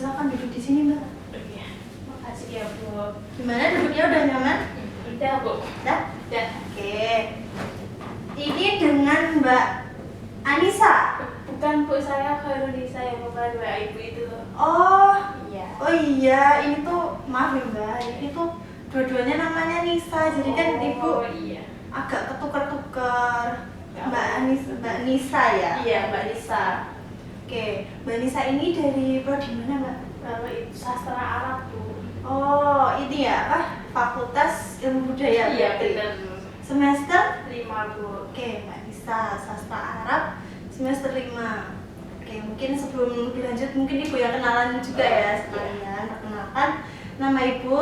Silakan duduk di sini Mbak. Iya, makasih ya Bu. Gimana duduknya, udah nyaman? Udah Bu. Udah? Udah. Oke. Ini dengan Mbak Anissa. Bukan Bu, saya Khairunisa yang kemarin WA Ibu itu. Oh, Iya. oh iya, ini tuh maaf ya Mbak, ini tuh dua-duanya namanya Nisa, jadi kan Ibu Oh iya. agak ketukar-tukar. Mbak Nisa ya? Iya, Mbak Nisa. Oke, Mbak Nisa ini dari prodi mana Mbak? Itu sastra Arab Bu. Oh, ini ya apa? Fakultas Ilmu Budaya. Iya, berarti. benar. Semester? 5 Bu. Oke, Mbak Nisa, sastra Arab semester 5. Oke, mungkin sebelum lebih lanjut mungkin Ibu yang kenalan juga ya sekalian. Perkenalkan, nama Ibu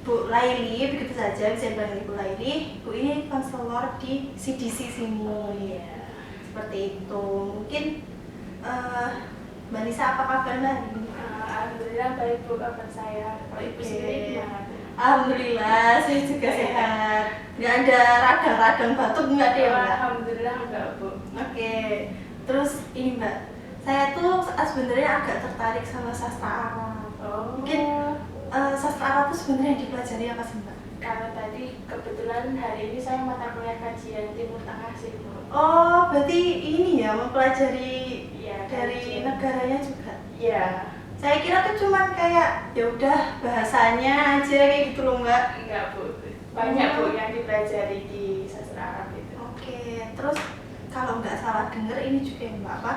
Bu Laili, begitu saja bisa dipanggil Ibu Laili. Ibu ini konselor di CDC sini. Iya. Seperti itu. Mungkin Mbak Nisa apa kabar Mbak? Alhamdulillah baik Bu, kabar saya. Kalau Ibu sendiri gimana? Alhamdulillah, saya juga sehat. Nggak ada radang-radang batuk nggak ada ya Mbak? Alhamdulillah enggak Bu. Oke, terus ini Mbak, saya tuh sebenarnya agak tertarik sama sastra Arab. Oh. Mungkin sastra Arab tuh sebenarnya yang dipelajari apa sih Mbak? Karena tadi kebetulan hari ini saya mata kuliah kajian Timur Tengah sih Bu. Oh, berarti ini ya mempelajari Iya, dari kajian. negaranya juga. Iya. Saya kira tuh cuman kayak ya udah bahasanya aja kayak gitu loh Mbak. Enggak Bu. Banyak Bu yang dipelajari di sastra Arab itu. Oke, terus kalau nggak salah denger ini juga ya Mbak apa?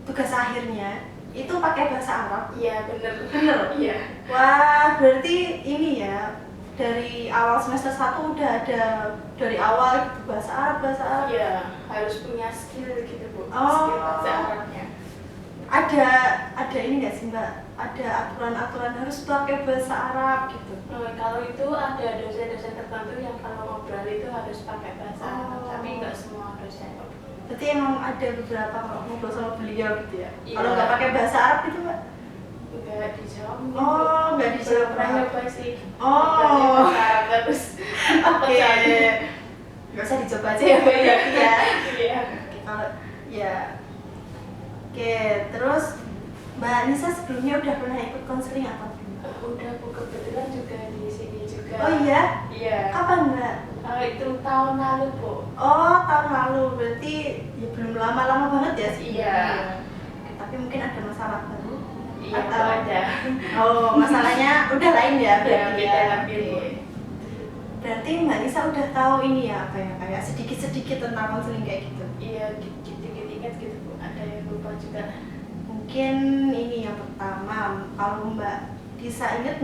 Tugas akhirnya itu pakai bahasa Arab. Iya, bener. Bener? Iya. Wah, berarti ini ya dari awal semester 1 udah ada dari awal gitu bahasa Arab. Iya, harus punya skill gitu Bu. Oh. Skill bahasa Arabnya. Ada ini nggak sih Mbak? Ada aturan-aturan harus pakai bahasa Arab gitu. Kalau itu ada dosen-dosen tertentu yang kalau ngobrol itu harus pakai bahasa Arab, Oh. tapi nggak semua dosen. Berarti emang ada beberapa kalau ngobrol sama beliau gitu ya. Iya. Kalau nggak pakai bahasa Arab gitu Mbak? Nggak dijawab. Oh, nggak dijawab. Belum pernah nyoba sih. Oh. Ngobrolnya bahasa Arab terus. Oke. Nggak usah dicoba aja ya Mbak ya. Iya. Oke, kalau ya. Oke, terus Mbak Nisa sebelumnya udah pernah ikut konseling apa? Udah Bu, kebetulan juga di sini juga. Oh iya? Iya. Kapan Mbak? Itu tahun lalu Bu. Oh, tahun lalu, berarti ya belum lama-lama banget ya sih. Iya. Oke, tapi mungkin ada masalah baru. Iya, Atau ada. Oh, masalahnya udah lain ya Iya, berarti beda ya. ambil Bu. Berarti Mbak Nisa udah tahu ini ya apa ya kayak sedikit-sedikit tentang konseling kayak gitu. Iya, dikit-dikit ingat gitu Bu. Ada yang lupa juga. Mungkin ini yang pertama, kalau Mbak Nisa ingat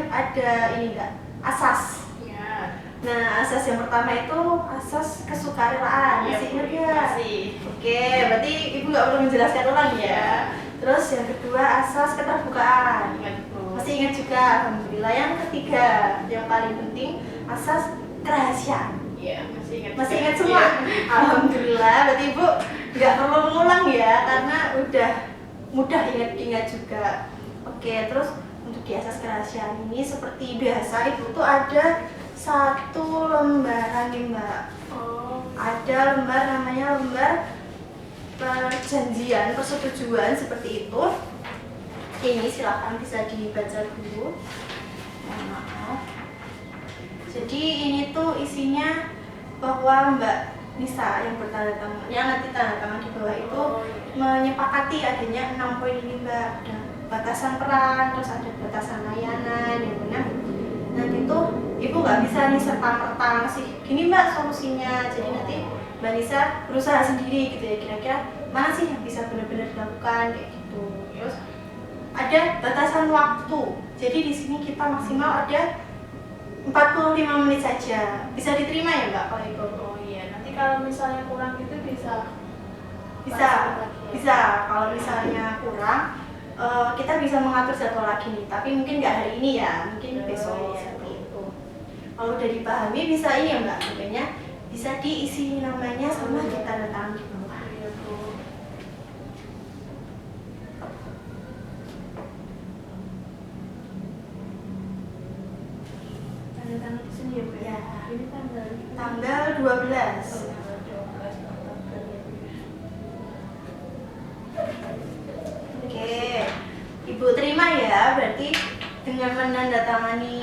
ada ini enggak? Asas. Iya. Nah, asas yang pertama itu asas kesukarelaan. Masih ingat ya? Masih. Oke, berarti Ibu nggak perlu menjelaskan ulang ya. Terus yang kedua asas keterbukaan. Ingat Bu. Masih ingat juga, alhamdulillah. Yang ketiga, yang paling penting asas kerahasiaan. Iya, masih ingat. Masih juga. ingat semua? Iya. Alhamdulillah, berarti Ibu nggak perlu mengulang ya, karena udah mudah ingat-ingat juga. Oke, terus untuk di asas kerahasiaan ini seperti biasa Ibu tuh ada satu lembaran nih Mbak. Oh. Ada lembar namanya lembar perjanjian persetujuan seperti itu. Ini silahkan bisa dibaca dulu. Mohon maaf. Jadi ini tuh isinya bahwa Mbak Nisa yang bertanda tangan, yang nanti tanda tangan di bawah itu menyepakati adanya 6 poin ini Mbak. Ada batasan peran, terus ada batasan layanan, yang mana nanti tuh Ibu nggak bisa nih serta-merta ngasih gini Mbak solusinya. Jadi nanti Mbak Nisa berusaha sendiri gitu ya, kira-kira mana sih yang bisa benar-benar dilakukan kayak gitu. Terus ada batasan waktu. Jadi di sini kita maksimal ada 45 menit saja. Bisa diterima ya Mbak kalau itu? Oh iya, nanti kalau misalnya kurang gitu bisa. Bisa. Kalau misalnya kurang, kita bisa mengatur jadwal lagi nih. Tapi mungkin nggak hari ini ya, mungkin besok seperti itu. Kalau udah dipahami bisa ini ya Mbak, makanya bisa diisi namanya sama ditanda tangan di bawah. Iya Bu. Tanda tangan di sini ya Bu ya. Ini tanggal Tanggal 12. Oke, Ibu Ibu terima ya, berarti dengan menandatangani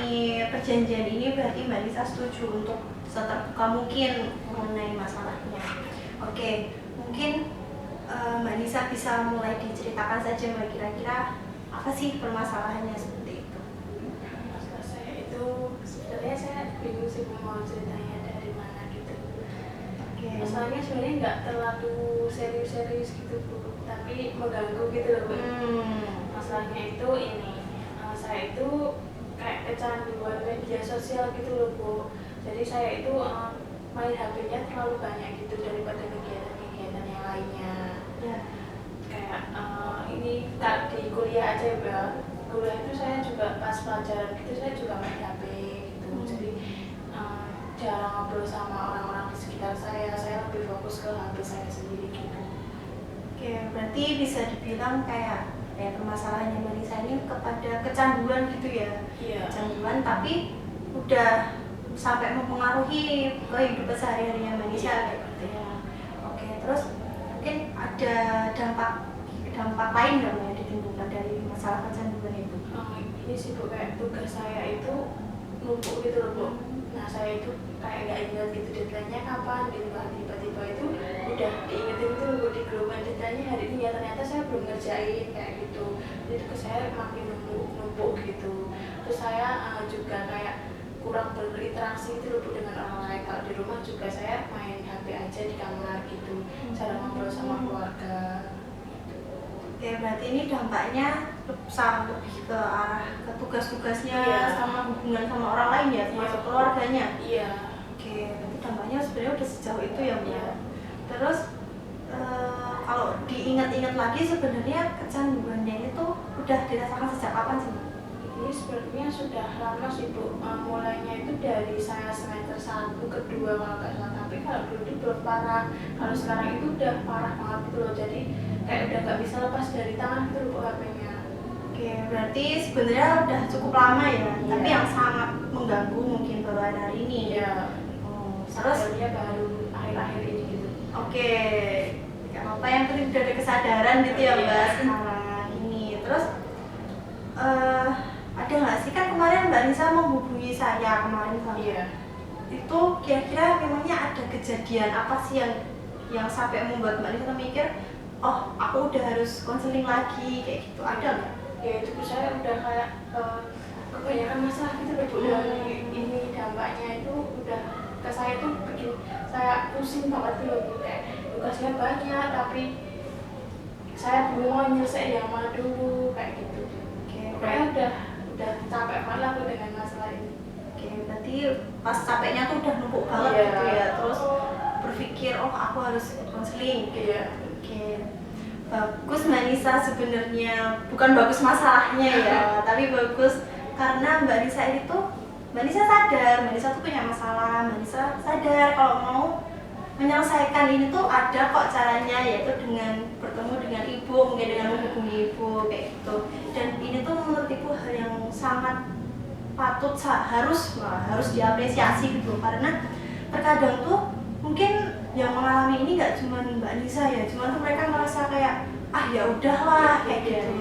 perjanjian ini berarti Mbak Nisa setuju untuk seterbuka mungkin mengenai masalahnya. Oke, mungkin Mbak Nisa bisa mulai diceritakan saja Mbak, kira-kira apa sih permasalahannya seperti itu? Masalah saya itu sebenarnya saya bingung sih mau ceritanya dari mana gitu. Oke. Masalahnya sebenarnya nggak terlalu serius-serius gitu Bu, tapi mengganggu gitu loh Bu. Masalahnya itu ini, saya itu kayak kecanduan media sosial gitu loh Bu. Jadi saya itu main HP-nya terlalu banyak gitu daripada kegiatan-kegiatan yang lainnya. Ya. Kayak ini di kuliah aja ya, kuliah itu saya juga pas pelajaran gitu saya juga main HP gitu. Jadi jarang ngobrol sama orang-orang di sekitar saya lebih fokus ke HP saya sendiri gitu. Oke, berarti bisa dibilang kayak permasalahannya Mbak Nisa ini kepada kecanduan gitu ya? Iya. Kecanduan tapi udah sampai mempengaruhi kehidupan sehari-harinya Mbak Nisa kayak gitu ya. Oke, terus mungkin ada dampak lain dong yang ditimbulkan dari masalah kecanduan itu? Ini sih Bu, kayak tugas saya itu numpuk gitu loh Bu. Nah saya itu kayak nggak ingat gitu deadline-nya kapan gitu kan, tiba-tiba itu udah diingetin gitu loh di grup, deadline-nya hari ini ya, ternyata saya belum ngerjain kayak gitu. Jadi tugas saya makin numpuk gitu. Terus saya juga kayak kurang berinteraksi gitu loh Bu dengan orang lain. Kalau di rumah juga saya main HP aja di kamar gitu, jarang ngobrol sama keluarga. Oke, berarti ini dampaknya lebih ke arah ke tugas-tugasnya sama hubungan sama orang lain ya, termasuk keluarganya. Iya. Oke, berarti dampaknya sebenarnya udah sejauh itu ya Mbak. Terus kalau diingat-ingat lagi sebenarnya kecanduannya itu udah dirasakan sejak kapan sih? Ini sebenarnya sudah lama sih Bu, mulainya itu dari saya semester 1, kedua kalau nggak salah, tapi kalau dulu itu belum parah, kalau sekarang itu udah parah banget gitu loh, jadi kayak udah nggak bisa lepas dari tangan gitu loh Bu HP-nya. Oke, berarti sebenarnya udah cukup lama ya, tapi yang sangat mengganggu mungkin baru hari ini. Iya. Terus dia baru akhir-akhir ini gitu. Oke, nggak apa-apa, yang penting udah ada kesadaran gitu ya Mbak sekarang ini. Terus ada nggak sih, kan kemarin Mbak Nisa menghubungi saya kemarin Mbak? Iya. Itu kira-kira memangnya ada kejadian apa sih yang sampai membuat Mbak Nisa mikir, oh aku udah harus konseling lagi kayak gitu, ada nggak? Ya itu saya udah kayak kebanyakan masalah gitu loh Bu, ini dampaknya itu udah ke saya tuh bikin saya pusing banget gitu loh Bu, kayak tugasnya banyak tapi saya belum mau nyelesain yang mana dulu kayak gitu. Pokoknya udah capek banget aku dengan masalah ini. Oke, berarti pas capeknya tuh udah numpuk banget gitu ya, terus berpikir oh aku harus konseling. Iya. Oke, bagus Mbak Nisa sebenarnya, bukan bagus masalahnya ya, tapi bagus karena Mbak Nisa itu Mbak Nisa sadar, Mbak Nisa tuh punya masalah, Mbak Nisa sadar kalau mau menyelesaikan ini tuh ada kok caranya, yaitu dengan bertemu dengan ibu, mungkin dengan menghubungi ibu kayak gitu. Dan ini tuh menurut ibu hal yang sangat patut harus diapresiasi gitu, karena terkadang tuh mungkin yang mengalami ini nggak cuma Mbak Nisa ya, cuma tuh mereka merasa kayak ya udahlah kayak gitu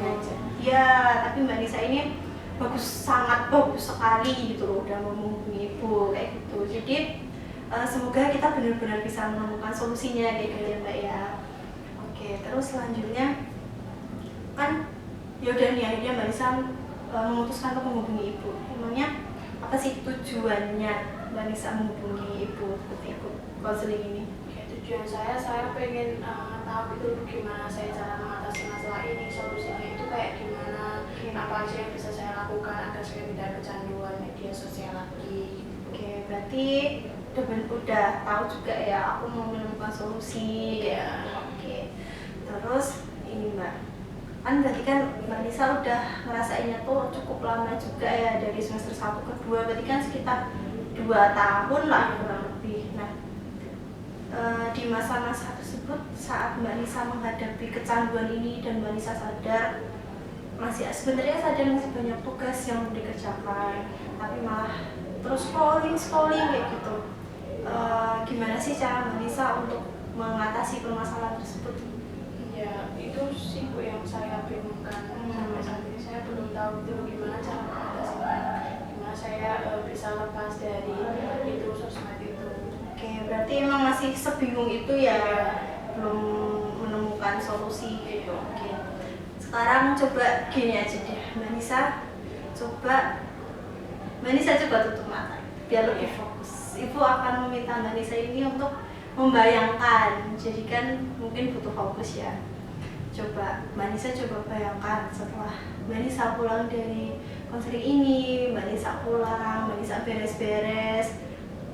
ya, tapi Mbak Nisa ini sangat bagus sekali gitu loh, udah menghubungi ibu kayak gitu. Jadi semoga kita benar-benar bisa menemukan solusinya kayak gitu ya Mbak ya. Oke, terus selanjutnya kan ya udah nih akhirnya Mbak Nisa memutuskan untuk menghubungi ibu. Emangnya apa sih tujuannya Mbak Nisa menghubungi ibu seperti ibu konseling ini? Ya, tujuan saya pengen tahu gitu gimana saya cara mengatasi masalah ini, solusinya itu kayak gimana, apa aja yang bisa saya lakukan agar saya tidak kecanduan media sosial lagi. Oke, berarti udah tahu juga ya aku mau menemukan solusi ya. Oke, terus ini Mbak, kan berarti kan Mbak Nisa udah ngerasainnya tuh cukup lama juga ya, dari semester 1 ke 2, berarti kan sekitar 2 tahun lah kurang lebih. Nah, di masa-masa tersebut saat Mbak Nisa menghadapi kecanduan ini dan Mbak Nisa sadar sebenarnya masih banyak tugas yang belum dikerjakan, tapi malah terus scrolling kayak gitu. Gimana sih cara Mbak Nisa untuk mengatasi permasalahan tersebut? Ya itu sih Bu yang saya bingungkan sampai saat ini. Saya tahu tuh gimana cara mengatasinya, gimana saya bisa lepas dari itu sosmed itu. Oke, berarti emang masih sebingung itu ya, belum menemukan solusi. Oke, sekarang coba gini aja deh, Mbak Nisa coba tutup mata biar lebih fokus. Ibu akan meminta Mbak Nisa ini untuk membayangkan, jadi kan mungkin butuh fokus ya. Coba Mbak Nisa coba bayangkan setelah Mbak Nisa pulang dari konseling ini, Mbak Nisa pulang, Mbak Nisa beres-beres,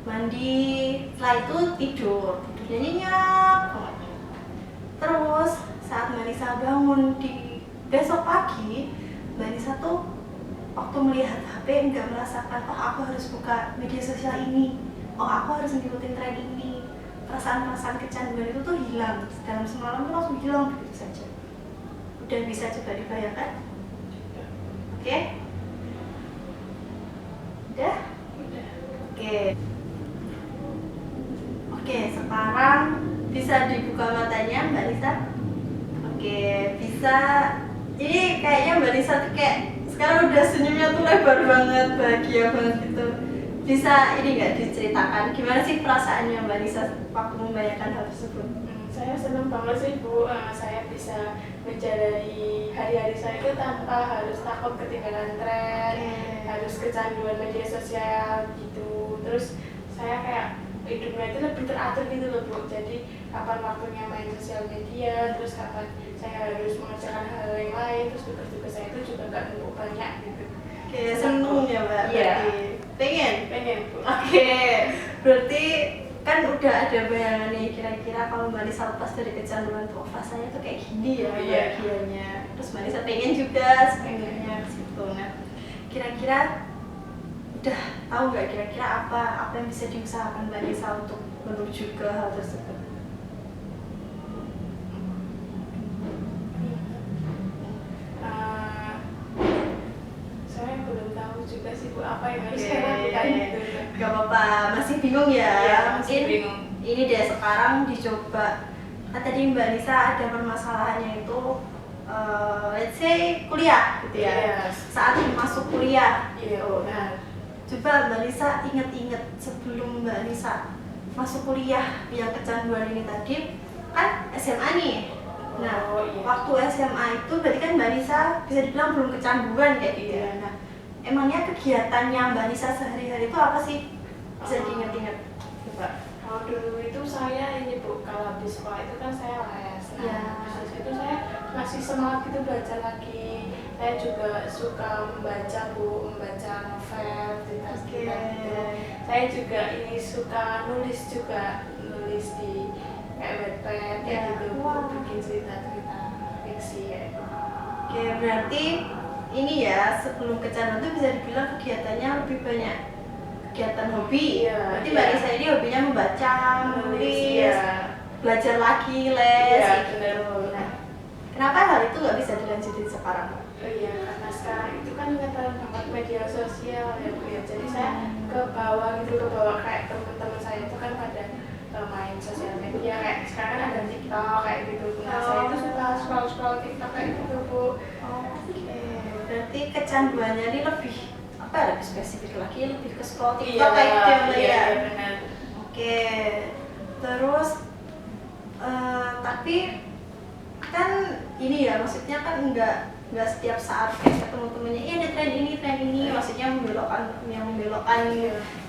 mandi, setelah itu tidurnya nyenyak banget. Terus saat Mbak Nisa bangun di besok pagi, Mbak Nisa tuh waktu melihat HP nggak merasakan, oh aku harus buka media sosial ini, oh aku harus ngikutin tren ini. Perasaan-perasaan kecanduan itu tuh hilang, dalam semalam tuh langsung hilang begitu saja. Udah bisa coba dibayangkan? Oke? Udah? Oke. Oke, sekarang bisa dibuka matanya Mbak Nisa. Oke, bisa. Ini kayaknya Mbak Nisa tuh kayak sekarang udah senyumnya tuh lebar banget, bahagia banget gitu. Bisa ini nggak diceritakan gimana sih perasaannya Mbak Nisa waktu membayangkan hal tersebut? Saya senang banget sih Bu, saya bisa menjalani hari-hari saya itu tanpa harus takut ketinggalan tren, harus kecanduan media sosial gitu. Terus saya kayak hidupnya itu lebih teratur gitu loh Bu, jadi kapan waktunya main sosial media, terus kapan saya harus mengerjakan hal yang lain, terus tugas-tugas saya itu juga nggak numpuk banyak gitu. Oke, seneng ya Mbak? Iya. Pengen Bu. Oke, berarti kan udah ada bayangan nih kira-kira kalau Mbak Nisa lepas dari kecanduan tuh rasanya tuh kayak gini ya bahagianya. Terus Mbak Nisa pengen juga sebenarnya gitu. Nah, kira-kira udah tahu nggak kira-kira apa yang bisa diusahakan Mbak Nisa untuk menuju ke hal tersebut? Saya belum tahu juga sih Bu apa yang harus saya lakukan gitu. Gak apa-apa, masih bingung ya? Iya, Mungkin bingung. Ini deh sekarang dicoba. Kan tadi Mbak Nisa ada permasalahannya itu let's say kuliah gitu ya. Yes. Saat masuk kuliah Iya. Nah, coba Mbak Nisa inget-inget sebelum Mbak Nisa masuk kuliah yang kecanduan ini tadi kan SMA nih. Nah, waktu SMA itu berarti kan Mbak Nisa bisa dibilang belum kecanduan kayak gitu ya. Nah, emangnya kegiatannya Mbak Nisa sehari-hari itu apa sih? Bisa diinget-inget coba. Kalau dulu itu saya ini Bu, kalau habis sekolah itu kan saya les. Nah, habis itu saya masih semangat gitu belajar lagi. Saya juga suka membaca Bu, membaca novel, cerita-cerita gitu. Saya juga ini suka nulis juga, nulis di kayak Wattpad kayak gitu, bikin cerita-cerita fiksi kayak gitu. Oke, berarti ini ya sebelum kecanduan itu bisa dibilang kegiatannya lebih banyak kegiatan hobi. Berarti Mbak Nisa ini hobinya membaca, menulis, belajar lagi, les gitu. Nah, kenapa hal itu nggak bisa dilanjutin sekarang? Karena sekarang itu kan ngetren banget media sosial ya Bu ya. Jadi saya ke bawah kayak teman-teman saya itu kan pada main sosial media, kayak sekarang kan ada TikTok kayak gitu. Nah, saya itu suka scroll TikTok kayak gitu Bu. Oke, berarti kecanduannya ini lebih spesifik lagi, lebih ke scroll TikTok kayak gitu ya. Iya, benar. Oke, terus tapi kan ini ya, maksudnya kan nggak setiap saat kayak ketemu temennya, iya ada tren ini, maksudnya membelokkan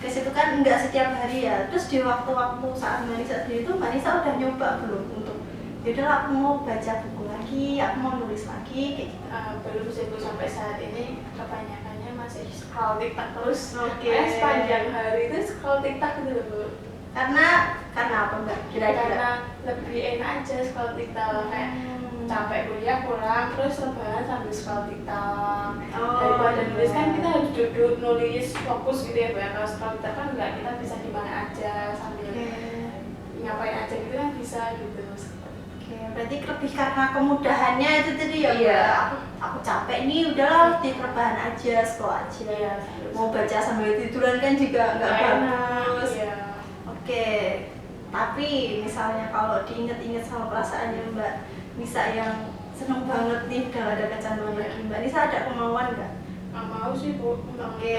ke situ kan nggak setiap hari ya. Terus di waktu-waktu saat Mbak Nisa sendiri itu Mbak Nisa udah nyoba belum untuk yaudah aku mau baca buku lagi, aku mau nulis lagi kayak gitu? Belum sih Bu, sampai saat ini kebanyakannya masih scroll TikTok terus. Sepanjang hari itu scroll TikTok gitu loh Bu. Karena apa Mbak? Kira-kira? Karena lebih enak aja scroll TikTok, kayak capek kuliah pulang terus rebahan sambil scroll TikTok. Daripada nulis kan kita harus duduk nulis fokus gitu ya Bu. Kalau scroll TikTok kan enggak, kita bisa di mana aja sambil ngapain aja gitu kan bisa gitu. Berarti lebih karena kemudahannya itu tadi ya Mbak. Aku capek nih, udahlah di rebahan aja, scroll aja. Mau baca sambil tiduran kan juga nggak bagus. Oke, tapi misalnya kalau diinget-inget sama perasaannya Mbak Nisa yang seneng banget nih udah ada kecanduan lagi. Mbak Nisa ada kemauan nggak? Nggak mau sih Bu, Oke.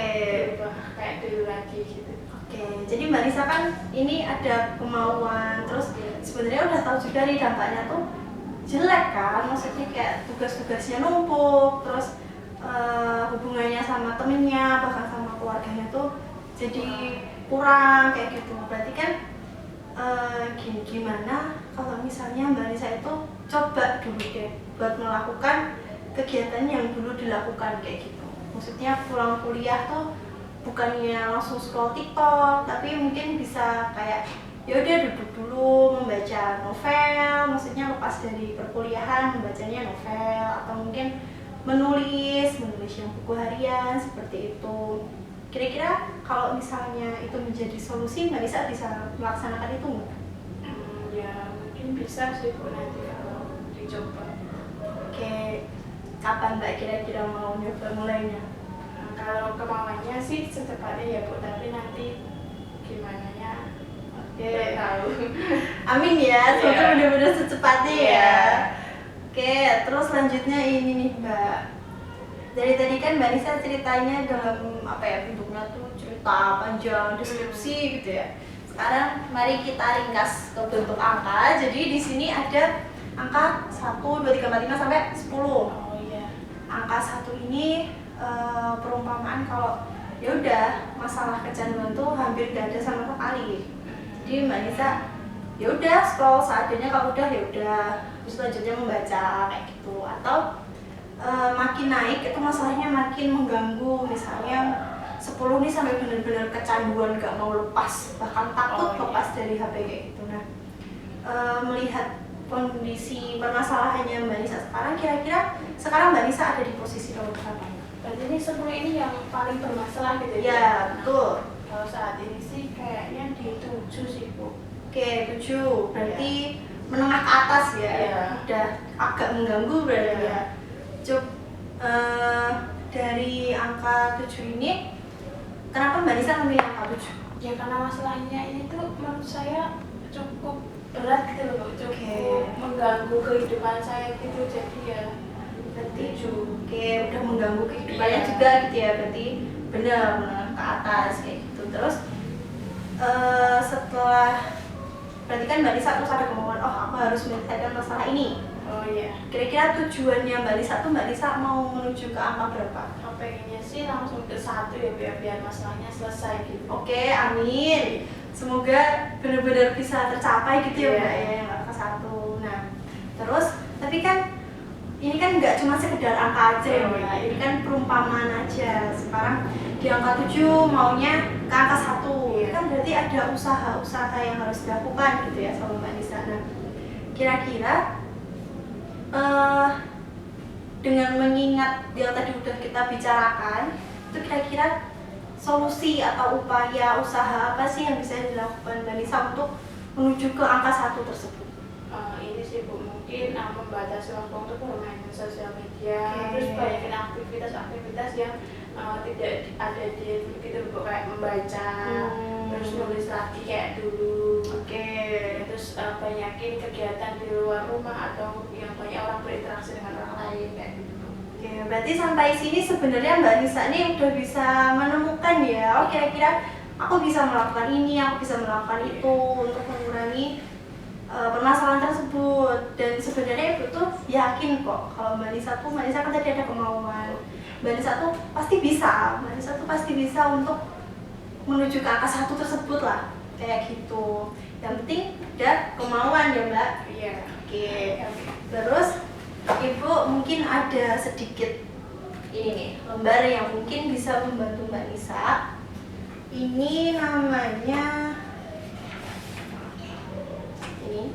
berubah kayak dulu lagi gitu. Oke, jadi Mbak Nisa kan ini ada kemauan, terus sebenarnya udah tahu juga nih dampaknya tuh jelek kan, maksudnya kayak tugas-tugasnya numpuk, terus hubungannya sama temennya, bahkan sama keluarganya tuh jadi kurang kayak gitu. Berarti kan gimana kalau misalnya Mbak Nisa itu coba dulu deh buat melakukan kegiatan yang dulu dilakukan kayak gitu. Maksudnya pulang kuliah tuh bukannya langsung scroll TikTok, tapi mungkin bisa kayak ya udah duduk dulu membaca novel, maksudnya lepas dari perkuliahan membacanya novel, atau mungkin menulis yang buku harian seperti itu. Kira-kira kalau misalnya itu menjadi solusi, Mbak Nisa bisa melaksanakan itu nggak? Ya mungkin bisa sih Bu nanti kalau dicoba. Oke, kapan Mbak kira-kira mau nyoba mulainya? Nah, kalau kemauannya sih secepatnya ya Bu, tapi nanti gimana ya? Oke, tahu. amin ya, semoga Yeah. benar-benar secepatnya ya. Yeah. Oke, terus selanjutnya ini nih Mbak. Dari tadi kan Mbak Nisa ceritanya dalam apa ya, bentuknya tuh cerita panjang, deskripsi gitu ya. Sekarang mari kita ringkas ke bentuk angka. Jadi di sini ada angka 1, 2, 3, 4, 5 sampai 10. Oh iya. Angka 1 ini perumpamaan kalau ya udah masalah kecanduan tuh hampir gak ada sama sekali. Jadi Mbak Nisa ya udah scroll seadanya, kalau udah ya udah, terus selanjutnya membaca kayak gitu. Atau makin naik itu masalahnya makin mengganggu, misalnya 10 nih sampai benar-benar kecanduan gak mau lepas, bahkan takut lepas dari HP kayak gitu. Nah, melihat kondisi permasalahannya Mbak Nisa sekarang, kira-kira sekarang Mbak Nisa ada di posisi nomor berapa? Berarti ini 10 ini yang paling bermasalah gitu Ya, betul. Kalau saat ini sih kayaknya di 7 sih Bu. Oke, 7. Berarti menengah ke atas ya. Iya. Udah agak mengganggu berarti Iya. ya. Dari angka 7 ini, kenapa Mbak Nisa memilih angka 7? Ya karena masalahnya ini tuh menurut saya cukup berat gitu loh Bu, cukup Oke. mengganggu kehidupan saya gitu, jadi ya Berarti 7. oke, udah mengganggu kehidupannya Iya. juga gitu ya. Berarti benar menengah ke atas kayak gitu. Terus setelah, berarti kan Mbak Nisa terus ada kemauan, oh aku harus menyelesaikan masalah ini. Oh iya. Kira-kira tujuannya Mbak Nisa tuh, Mbak Nisa mau menuju ke angka berapa? Pengennya sih langsung ke 1 ya biar masalahnya selesai gitu. Oke, amin. Semoga benar-benar bisa tercapai gitu ya Iya. Mbak ya, yang angka 1. Nah, terus tapi kan ini kan nggak cuma sekedar angka aja ya Mbak, ini kan perumpamaan aja. Sekarang di angka 7 maunya ke angka 1. Iya. Kan berarti ada usaha-usaha yang harus dilakukan gitu ya sama Mbak Nisa. Nah, kira-kira dengan mengingat yang tadi udah kita bicarakan, itu kira-kira solusi atau upaya usaha apa sih yang bisa dilakukan Mbak Nisa untuk menuju ke angka 1 tersebut? Ini sih Bu, mungkin membatasi waktu untuk bermain sosial media. Oke. Terus banyakin aktivitas-aktivitas yang tidak ada di gitu Bu, kayak membaca, terus nulis lagi kayak dulu. Oke. Terus banyakin kegiatan di luar rumah atau yang banyak orang berinteraksi dengan orang lain kayak gitu. Oke, berarti sampai sini sebenarnya Mbak Nisa ini udah bisa menemukan ya, oh kira-kira aku bisa melakukan ini, aku bisa melakukan itu untuk mengurangi permasalahan tersebut. Dan sebenarnya Ibu tuh yakin kok kalau Mbak Nisa kan tadi ada kemauan, Mbak Nisa tuh pasti bisa, Mbak Nisa tuh pasti bisa untuk menuju ke angka 1 tersebut lah, kayak gitu. Yang penting ada kemauan ya Mbak. Iya. Oke, terus Ibu mungkin ada sedikit ini nih lembar yang mungkin bisa membantu Mbak Nisa. Ini namanya, ini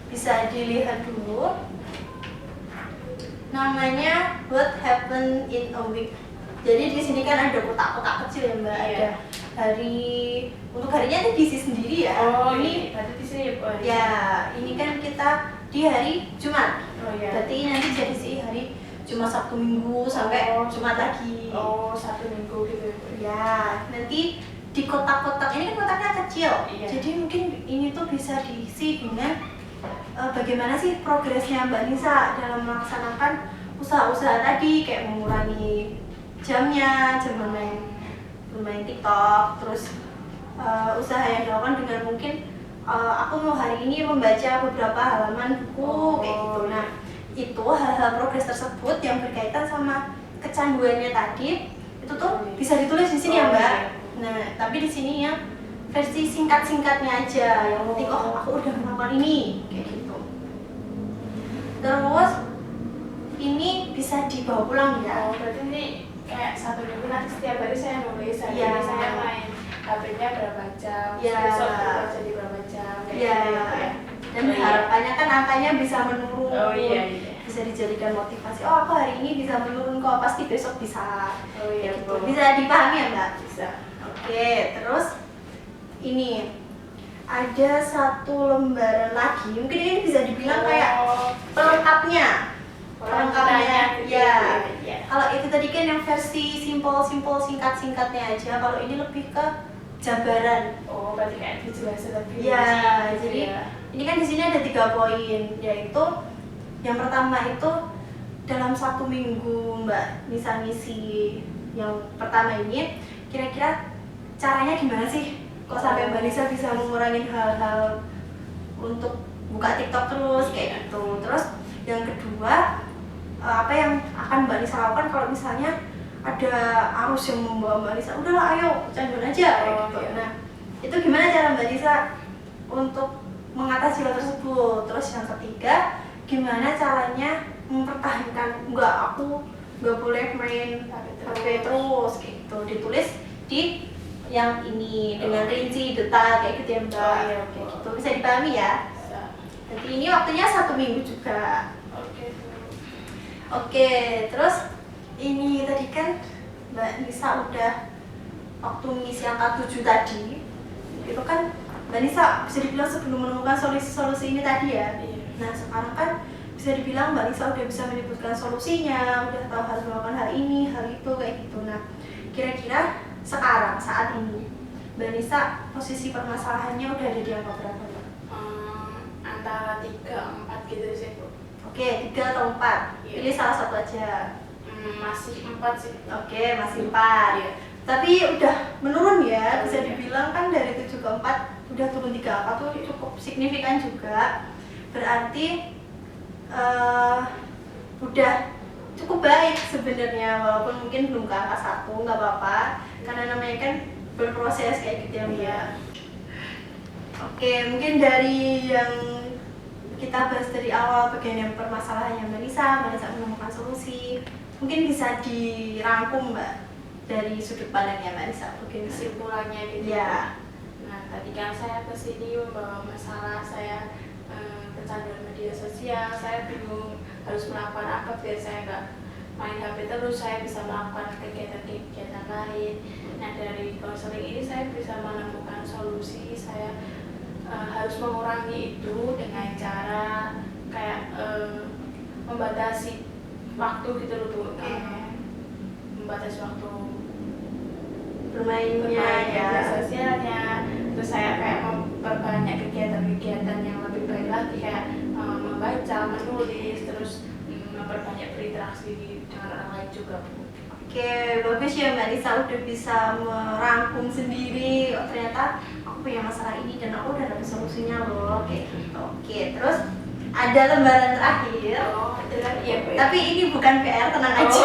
bisa dilihat dulu. Namanya What Happened in a Week. Jadi di sini kan ada kotak-kotak kecil ya Mbak. Iya. Ada hari, untuk harinya ini diisi sendiri ya. Oh Ini ini berarti di sini ya Bu. ya, ini kan kita di hari Jumat. Oh iya. Berarti nanti jadi sih hari Jumat, Sabtu, Minggu sampai Jumat lagi. Oh 1 minggu gitu ya Bu. Ya, nanti di kotak-kotak ini kan kotaknya kecil. Iya. Jadi mungkin ini tuh bisa diisi dengan bagaimana sih progresnya Mbak Nisa dalam melaksanakan usaha-usaha tadi, kayak mengurangi jamnya, jam bermain TikTok, terus usaha yang dilakukan dengan mungkin aku mau hari ini membaca beberapa halaman buku kayak gitu. Nah, itu hal-hal progres tersebut yang berkaitan sama kecanduannya tadi itu tuh bisa ditulis di sini ya Mbak. Nah, tapi di sini yang versi singkat-singkatnya aja, yang penting oh aku udah melakukan ini kayak gitu. Terus ini bisa dibawa pulang ya. Berarti ini kayak satu minggu nanti setiap hari saya nulis, hari Ya. ini saya main HP-nya berapa jam, Ya. besok baca di berapa jam, kayak Ya. gitu ya. Dan harapannya kan angkanya bisa menurun. Oh iya. Bisa dijadikan motivasi. Oh aku hari ini bisa menurun kok, pasti besok bisa. Oh iya, Gitu. Bisa dipahami ya Mbak? Bisa. Oke, terus ini ada satu lembaran lagi. Mungkin ini bisa dibilang kayak pelengkapnya. Pelengkapnya, gitu ya. ya. Kalau itu tadi kan yang versi simpel-simpel singkat-singkatnya aja. Kalau ini lebih ke jabaran. Oh, berarti kayak dijelasin lebih. Ya, gitu jadi ya. ini kan di sini ada 3 poin, yaitu yang pertama itu dalam 1 minggu Mbak Nisa ngisi yang pertama ini, kira-kira caranya gimana sih? Kok sampai Mbak Nisa bisa mengurangi hal-hal untuk buka TikTok terus kayak gitu. Terus yang kedua, apa yang akan Mbak Nisa lakukan kalau misalnya ada arus yang membawa Mbak Nisa, udahlah ayo canduan aja kayak gitu. Iya. Nah, itu gimana cara Mbak Nisa untuk mengatasi hal tersebut? Terus yang ketiga, gimana caranya mempertahankan aku nggak boleh main HP terus gitu, ditulis di yang ini dengan rinci detail kayak gitu ya Mbak. Oh, iya, Kayak gitu bisa dipahami ya. Bisa. Jadi ini waktunya 1 minggu juga. Oke. Oke, terus ini tadi kan Mbak Nisa udah waktu mengisi angka 7 tadi, itu kan Mbak Nisa bisa dibilang sebelum menemukan solusi-solusi ini tadi ya. Iya. Nah sekarang kan bisa dibilang Mbak Nisa udah bisa menyebutkan solusinya, udah tahu harus melakukan hal ini, hal itu kayak gitu. Nah kira-kira sekarang saat ini Mbak Nisa posisi permasalahannya udah ada di angka berapa Mbak? Antara 3-4 gitu sih Bu. Oke, 3 atau 4? Iya. Pilih salah satu aja. Masih 4 sih. Oke, masih 4. Iya. Tapi udah menurun ya, bisa dibilang kan dari 7 ke 4 udah turun 3 angka tuh cukup signifikan juga. Berarti udah cukup baik sebenarnya, walaupun mungkin belum ke angka 1, nggak apa-apa. Karena namanya kan berproses kayak gitu ya Mbak. Iya. Oke, mungkin dari yang kita bahas dari awal bagian yang permasalahannya Mbak Nisa menemukan solusi, mungkin bisa dirangkum Mbak dari sudut pandangnya Mbak Nisa. Mungkin Kesimpulannya gitu. ya. Nah, tadi kan saya kesini membawa masalah saya kecanduan media sosial, saya bingung harus melakukan apa biar saya nggak main HP terus, saya bisa melakukan kegiatan-kegiatan lain. Nah, dari konseling ini saya bisa menemukan solusi, saya harus mengurangi itu dengan cara kayak membatasi waktu gitu loh Bu. Membatasi waktu Bermainnya ya. media sosialnya, terus saya kayak memperbanyak kegiatan-kegiatan yang lebih baik lagi, kayak membaca, menulis, terus memperbanyak berinteraksi dengan orang lain juga Bu. Oke, bagus ya Mbak Nisa udah bisa merangkum sendiri. Oh ternyata aku punya masalah ini dan aku udah dapet solusinya loh kayak gitu. Oke, terus ada lembaran terakhir. Oh, itu kan iya Bu. Tapi ini bukan PR, tenang aja.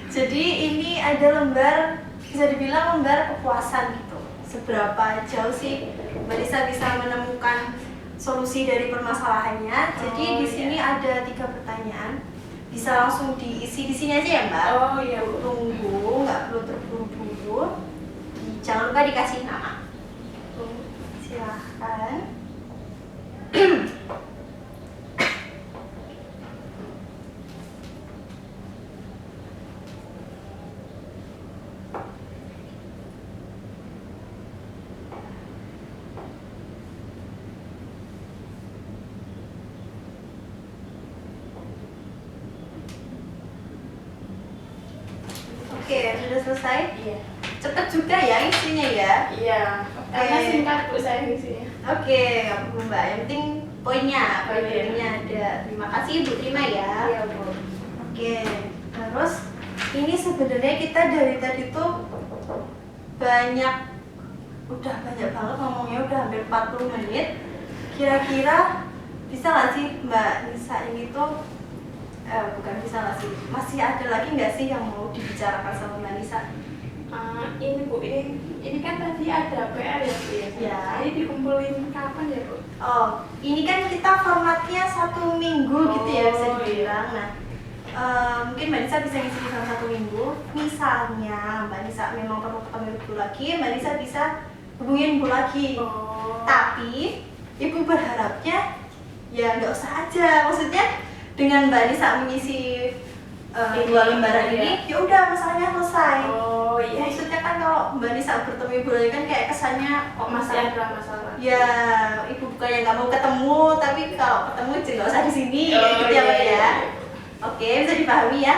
Jadi ini ada lembar, bisa dibilang lembar kepuasan gitu. Seberapa jauh sih Mbak Nisa bisa menemukan solusi dari permasalahannya. Jadi di sini ada 3 pertanyaan. Bisa langsung diisi di sini aja ya Mbak. Oh iya Bu. Tunggu, nggak perlu terburu-buru. Jangan lupa dikasih nama. Silahkan. Oke, sudah selesai. Iya. Cepet juga ya isinya ya. Iya. Karena singkat Bu saya isinya. Oke, nggak perlu Mbak. Yang penting poinnya. Oh, iya. Poinnya ada. Terima kasih Ibu, terima ya. Iya, Bu. Oke, terus ini sebenarnya kita dari tadi tuh udah banyak banget ngomongnya, udah hampir 40 menit. Kira-kira bisa nggak sih Mbak Nisa ini tuh, bukan bisa nggak sih, masih ada lagi nggak sih yang mau dibicarakan sama Mbak Nisa? Ini Bu, ini kan tadi ada PR ya Bu ya? Ya. Ini dikumpulin kapan ya Bu? Oh, ini kan kita formatnya 1 minggu gitu ya bisa Oh, dibilang. Nah, mungkin Mbak Nisa bisa ngisi dalam 1 minggu. Misalnya Mbak Nisa memang perlu ketemu Ibu lagi, Mbak Nisa bisa hubungin Ibu lagi. Oh. Tapi Ibu berharapnya ya nggak usah aja. Maksudnya dengan Mbak Nisa mengisi 2 lembaran ini, ya udah masalahnya selesai. Oh iya. Maksudnya kan kalau Mbak Nisa bertemu Ibu lagi kan kayak kesannya Kok masih ada masalah? ya Ibu bukannya nggak mau ketemu, tapi kalau ketemu juga nggak usah di sini, Oh, kayak gitu ya Mbak iya, ya. iya. Oke, bisa dipahami ya.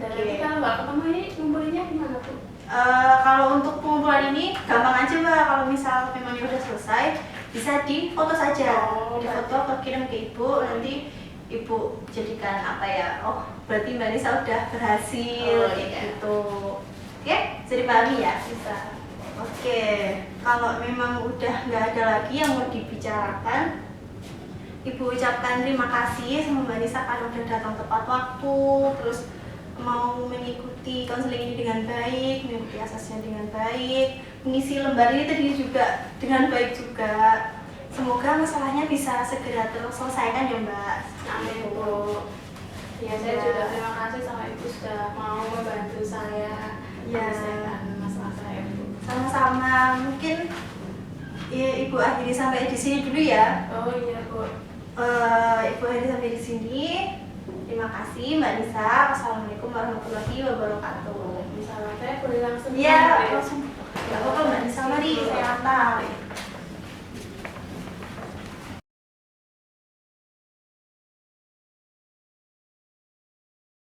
Dan Oke. nanti kalau nggak ketemu ini ngumpulinnya gimana Bu? Kalau untuk pengumpulan ini gampang aja Mbak. Kalau misal memangnya udah selesai, bisa difoto saja. Oh, Difoto, kirim ke Ibu, nanti Ibu jadikan apa ya? Oh, berarti Mbak Nisa udah berhasil Oh, kayak iya. gitu. Oke, bisa dipahami ya? Bisa. Oke, kalau memang udah nggak ada lagi yang mau dibicarakan, Ibu ucapkan terima kasih sama Mbak Nisa karena udah datang tepat waktu, terus mau mengikuti konseling ini dengan baik, mengikuti asasnya dengan baik, mengisi lembar ini tadi juga dengan baik juga. Semoga masalahnya bisa segera terselesaikan ya Mbak. Amin Bu. Ya, saya Ya. juga terima kasih sama Ibu sudah mau membantu saya Ya. menyelesaikan masalah saya Bu. Sama-sama, mungkin ya, Ibu akhiri sampai di sini dulu ya. Oh iya Bu. Ibu akhiri sampai di sini. Terima kasih Mbak Nisa. Wassalamualaikum warahmatullahi wabarakatuh. Misalnya saya boleh langsung Iya, Bu, ya? langsung. Gak apa-apa Mbak Nisa, mari saya antar.